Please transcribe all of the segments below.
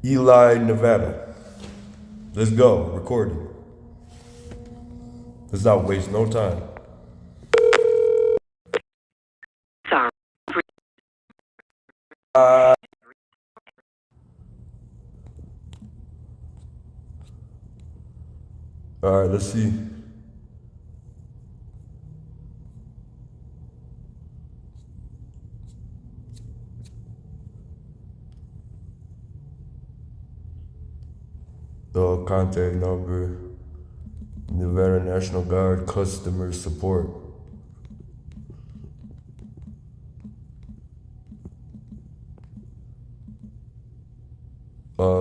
Eli, Nevada. Let's go. Recording. Let's not waste no time. Sorry. Uh, all right, let's see. The contact number, Nevada National Guard customer support.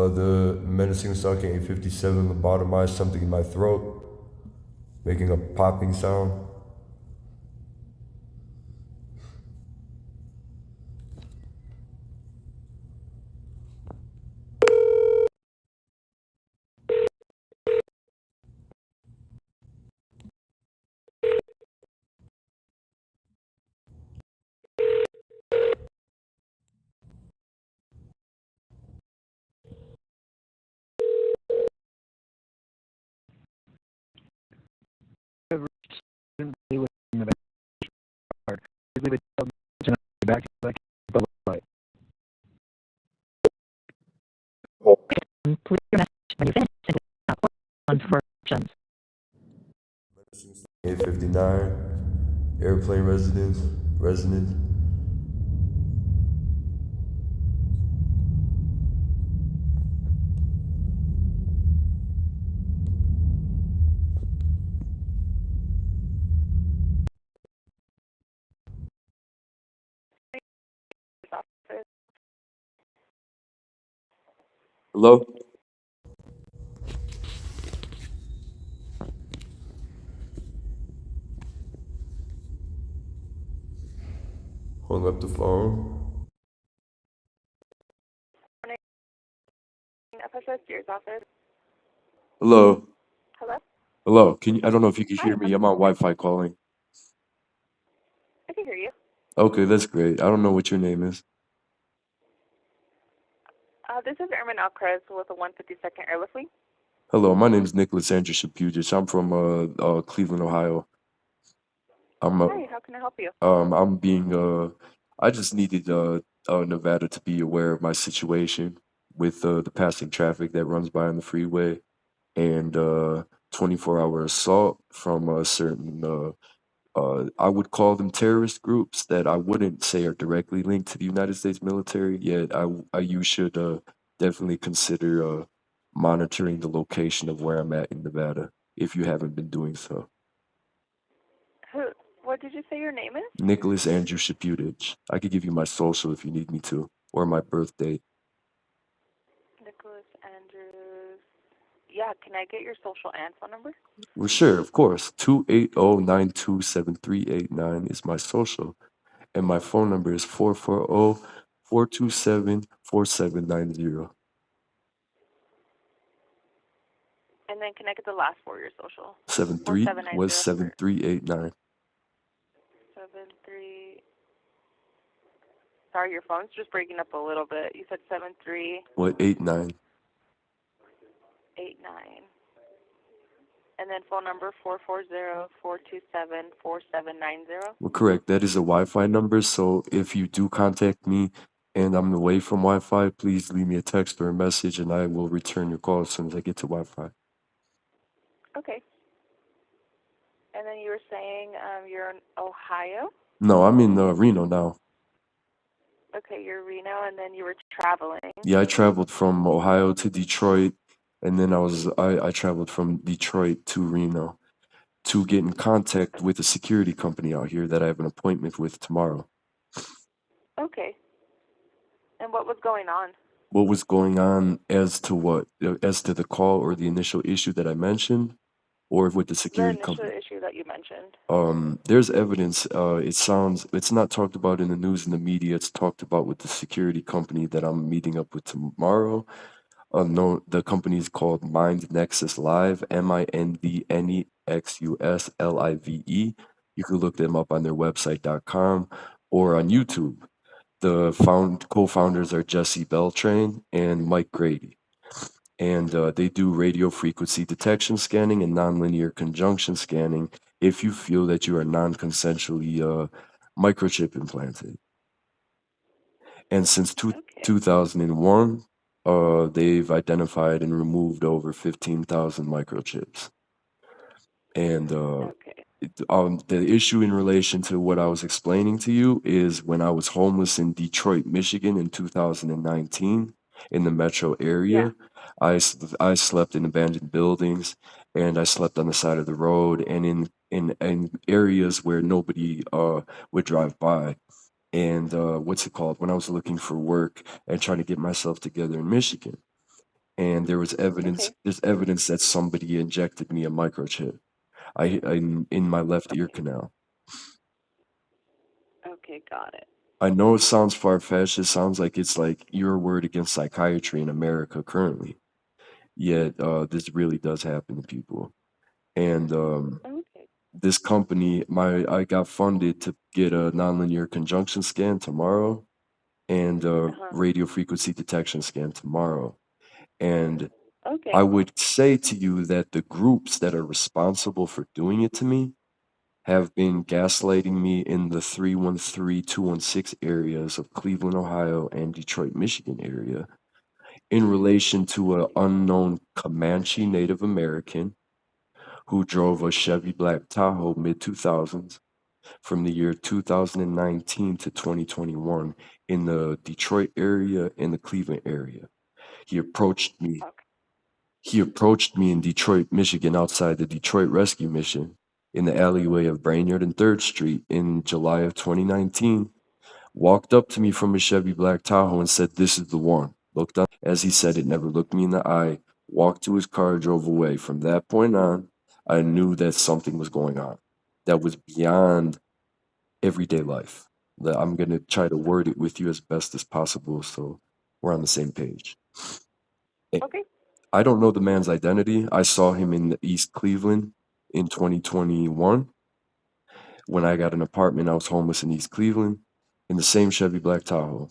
The menacing sucking 857 lobotomized something in my throat, making a popping sound. Please your message when you finish and on for options. 859, airplane resident. Hello? Hung up the phone. FSS Deer's office. Hello? Hello? Hello? I don't know if you can Hi, hear me. I'm on Wi-Fi calling. I can hear you. Okay, that's great. I don't know what your name is. This is Ermin Alcrez with the 152nd Airlift Wing. Hello, my name is Nicholas Andrew Shaputis. I'm from Cleveland, Ohio. Hi, how can I help you? I'm being I just needed Nevada to be aware of my situation with the passing traffic that runs by on the freeway and 24-hour assault from a certain I would call them terrorist groups that I wouldn't say are directly linked to the United States military, yet you should definitely consider monitoring the location of where I'm at in Nevada if you haven't been doing so. What did you say your name is? Nicholas Andrew Shaputich. I could give you my social if you need me to, or my birth date. Nicholas Andrews. Yeah, can I get your social and phone number? Well, sure, of course. 280-927-3889 is my social, and my phone number is 440-427-4790. And then can I get the last four of your social? 73 was 4790. 7389. 73. Sorry, your phone's just breaking up a little bit. You said 7389. What, 89? And then phone number 440-427-4790. Well, correct. That is a Wi-Fi number, so if you do contact me and I'm away from Wi-Fi, please leave me a text or a message and I will return your call as soon as I get to Wi-Fi. Okay. And then you were saying you're in Ohio? No, I'm in Reno now. Okay, you're Reno, and then you were traveling. Yeah, I traveled from Ohio to Detroit, and then I traveled from Detroit to Reno to get in contact with a security company out here that I have an appointment with tomorrow. Okay. And what was going on? What was going on as to what? As to the call or the initial issue that I mentioned, or with the The security initial company? issue that you mentioned. There's evidence. It's not talked about in the news and the media. It's talked about with the security company that I'm meeting up with tomorrow. No, the company is called Mind Nexus Live, MindNexusLive. You can look them up on their website.com or on YouTube. The co-founders are Jesse Beltrain and Mike Grady. And they do radio frequency detection scanning and nonlinear conjunction scanning if you feel that you are non-consensually microchip implanted. And since Okay. 2001, they've identified and removed over 15,000 microchips. And Okay. the issue in relation to what I was explaining to you is when I was homeless in Detroit, Michigan in 2019 in the metro Yeah. area, I slept in abandoned buildings and I slept on the side of the road and in areas where nobody would drive by. And what's it called? When I was looking for work and trying to get myself together in Michigan, and there was evidence. Okay. There's evidence that somebody injected me a microchip. In my left ear canal. Okay, got it. I know it sounds far-fetched. It sounds like it's like your word against psychiatry in America currently. Yet this really does happen to people. And Okay. this company, I got funded to get a nonlinear conjunction scan tomorrow and radio frequency detection scan tomorrow. And Okay. I would say to you that the groups that are responsible for doing it to me have been gaslighting me in the 313, 216 areas of Cleveland, Ohio, and Detroit, Michigan area in relation to an unknown Comanche Native American who drove a Chevy Black Tahoe mid-2000s from the year 2019 to 2021 in the Detroit area and the Cleveland area. He approached me. Okay. He approached me in Detroit, Michigan, outside the Detroit Rescue Mission in the alleyway of Brainerd and 3rd Street in July of 2019, walked up to me from a Chevy Black Tahoe and said, "This is the one." Looked up as he said it, never looked me in the eye, walked to his car, drove away. From that point on, I knew that something was going on that was beyond everyday life. That I'm going to try to word it with you as best as possible so we're on the same page. Okay. I don't know the man's identity. I saw him in East Cleveland in 2021 when I got an apartment. I was homeless in East Cleveland in the same Chevy Black Tahoe.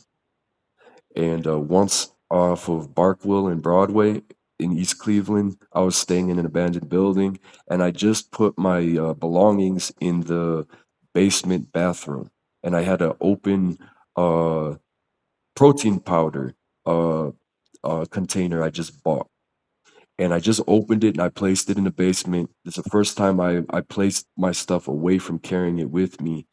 And once off of Barkwell and Broadway in East Cleveland, I was staying in an abandoned building and I just put my belongings in the basement bathroom. And I had an open protein powder container I just bought. And I just opened it and I placed it in the basement. It's the first time I placed my stuff away from carrying it with me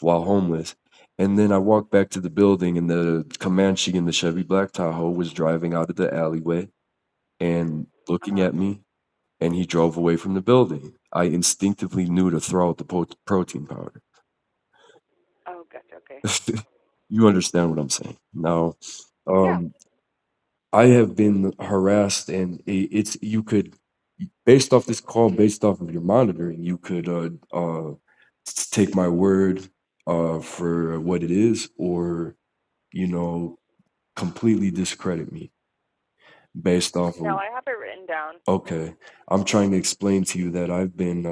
while homeless. And then I walked back to the building and the Comanche in the Chevy Black Tahoe was driving out of the alleyway and looking at me, and he drove away from the building. I instinctively knew to throw out the protein powder. Oh, gotcha. Okay. You understand what I'm saying? Now, Yeah. I have been harassed, and it's you could, based off this call, based off of your monitoring, you could take my word for what it is, or you know, completely discredit me based off No, of. I have it written down. Okay, I'm trying to explain to you that I've been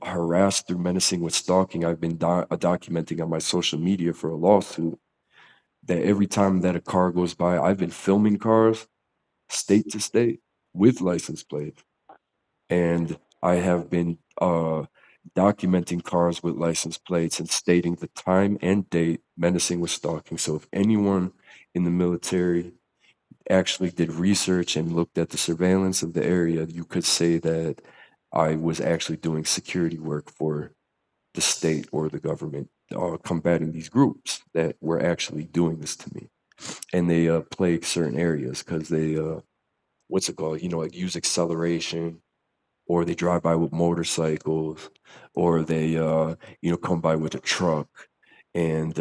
harassed through menacing with stalking. I've been documenting on my social media for a lawsuit. That every time that a car goes by, I've been filming cars state to state with license plates. And I have been documenting cars with license plates and stating the time and date, menacing with stalking. So if anyone in the military actually did research and looked at the surveillance of the area, you could say that I was actually doing security work for the state or the government, combating these groups that were actually doing this to me. And they plague certain areas because they what's it called? Like use acceleration, or they drive by with motorcycles, or they come by with a truck, and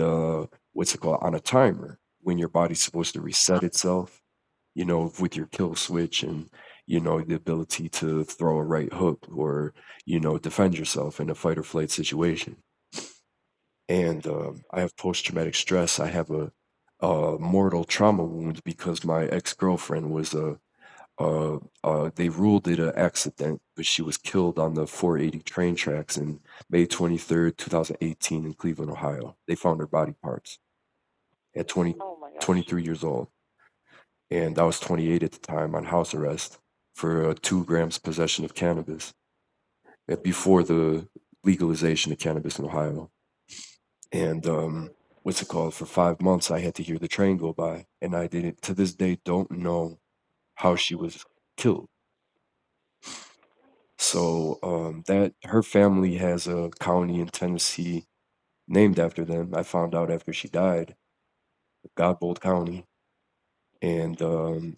what's it called, on a timer when your body's supposed to reset itself. With your kill switch and the ability to throw a right hook or defend yourself in a fight or flight situation. And I have post-traumatic stress. I have a mortal trauma wound because my ex-girlfriend was they ruled it an accident, but she was killed on the 480 train tracks in May 23rd, 2018 in Cleveland, Ohio. They found her body parts. at 20, Oh my gosh. 23 years old. And I was 28 at the time on house arrest for 2 grams possession of cannabis before the legalization of cannabis in Ohio. And what's it called? For 5 months, I had to hear the train go by, and I didn't, to this day, don't know how she was killed. So that her family has a county in Tennessee named after them. I found out after she died, Godbold County. And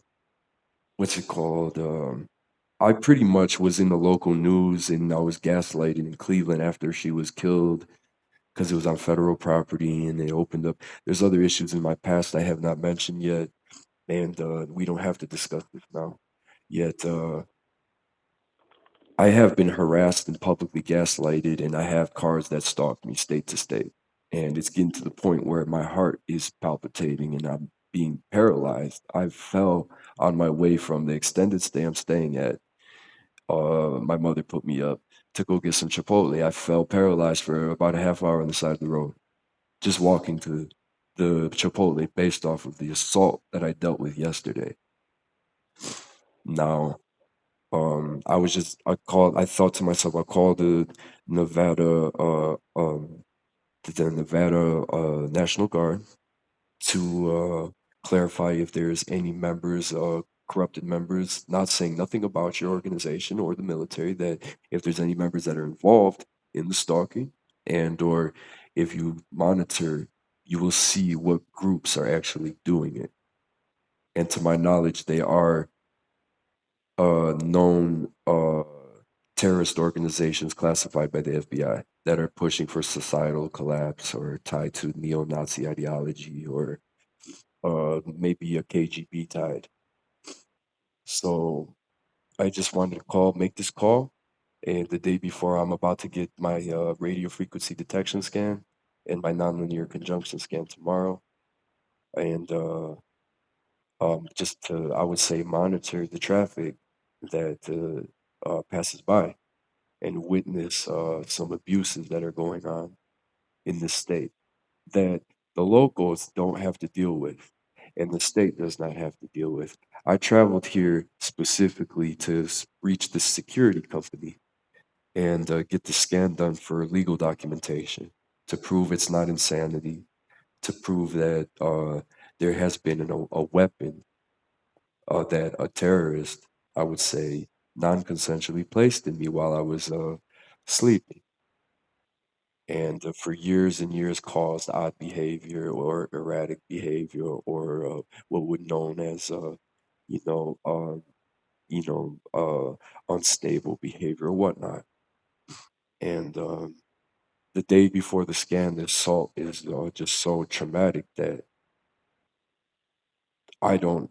what's it called? I pretty much was in the local news, and I was gaslighted in Cleveland after she was killed because it was on federal property, and they opened up. There's other issues in my past I have not mentioned yet, and we don't have to discuss this now. Yet I have been harassed and publicly gaslighted, and I have cars that stalk me state to state. And it's getting to the point where my heart is palpitating and I'm being paralyzed. I fell on my way from the extended stay I'm staying at. My mother put me up to go get some Chipotle. I fell paralyzed for about a half hour on the side of the road, just walking to the Chipotle based off of the assault that I dealt with yesterday. Now, I thought to myself, I called Nevada, the Nevada National Guard to clarify if there's any members, corrupted members, not saying nothing about your organization or the military, that if there's any members that are involved in the stalking, and or if you monitor, you will see what groups are actually doing it. And to my knowledge, they are known terrorist organizations classified by the FBI that are pushing for societal collapse or tied to neo-Nazi ideology or maybe a KGB tied. So I just wanted to make this call, and the day before I'm about to get my radio frequency detection scan and my nonlinear conjunction scan tomorrow, and just to, I would say, monitor the traffic that passes by and witness some abuses that are going on in the state that the locals don't have to deal with and the state does not have to deal with. I traveled here specifically to reach the security company and get the scan done for legal documentation to prove it's not insanity, to prove that there has been a weapon that a terrorist, I would say, non-consensually placed in me while I was sleeping. And for years and years caused odd behavior or erratic behavior or what would known as you know um, unstable behavior or whatnot. And the day before the scan, the assault is just so traumatic that I don't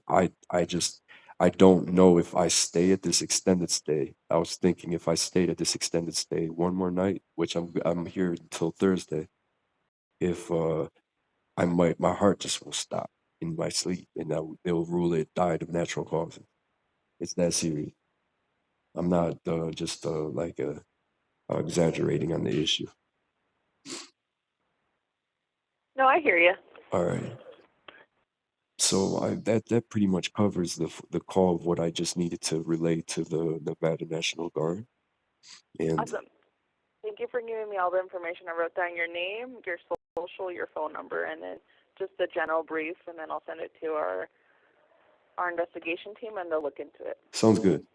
know if I stay at this extended stay. I was thinking if I stayed at this extended stay one more night, which I'm here until Thursday, if my heart just will stop in my sleep, and they'll rule it died of natural causes. It's that serious. I'm not just exaggerating on the issue. No, I hear you. All right. So that pretty much covers the call of what I just needed to relay to the Nevada National Guard. And Awesome. Thank you for giving me all the information. I wrote down your name, your social, your phone number, and then just a general brief, and then I'll send it to our investigation team, and they'll look into it. sounds good.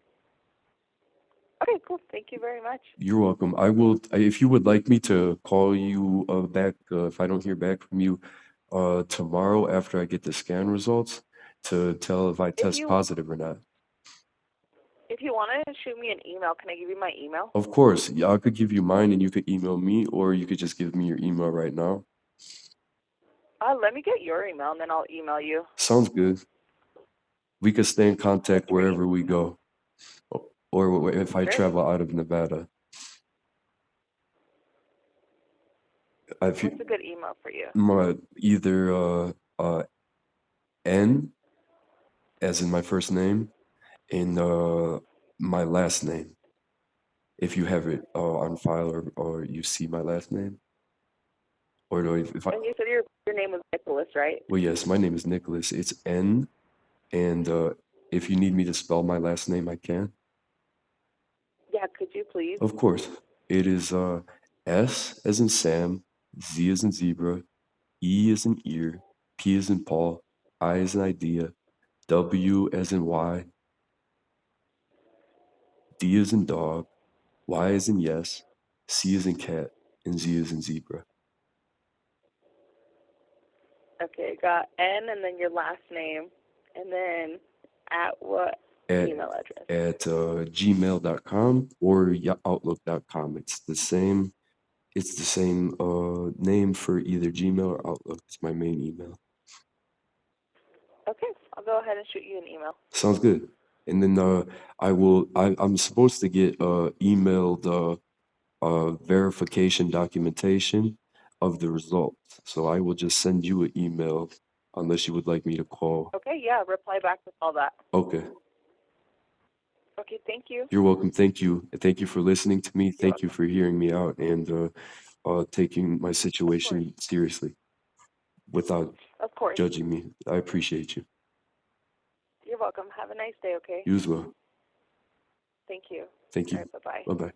Okay, cool. Thank you very much. You're welcome. If you would like me to call you back if I don't hear back from you tomorrow after I get the scan results to tell if I test positive or not. If you want to shoot me an email, can I give you my email? Of course, yeah, I could give you mine and you could email me, or you could just give me your email right now. Let me get your email, and then I'll email you. Sounds good. We could stay in contact wherever we go, or if I Sure. travel out of Nevada. What's a good email for you? Either N, as in my first name, and my last name. If you have it on file or you see my last name. Or do I, if I, And you said your name was Nicholas, right? well, yes, my name is Nicholas. It's N, and if you need me to spell my last name, I can. Yeah, could you please? Of course. It is S as in Sam, Z as in zebra, E as in ear, P as in Paul, I as in idea, W as in Y, D as in dog, Y as in yes, C as in cat, and Z as in zebra. Okay, got N and then your last name, and then at what At email address? gmail.com or outlook.com. It's the same. It's the same name for either Gmail or Outlook. It's my main email. Okay, I'll go ahead and shoot you an email. Sounds good. And then I'm supposed to get emailed verification documentation of the results. So I will just send you an email unless you would like me to call. Okay, yeah, reply back with all that. Okay. Okay, thank you. You're welcome. Thank you. And thank you for listening to me. Thank you welcome. for hearing me out and taking my situation seriously without Of course. judging me. I appreciate you. You're welcome. Have a nice day, okay? You as well. Thank you. Thank you. All right, bye-bye. Bye-bye.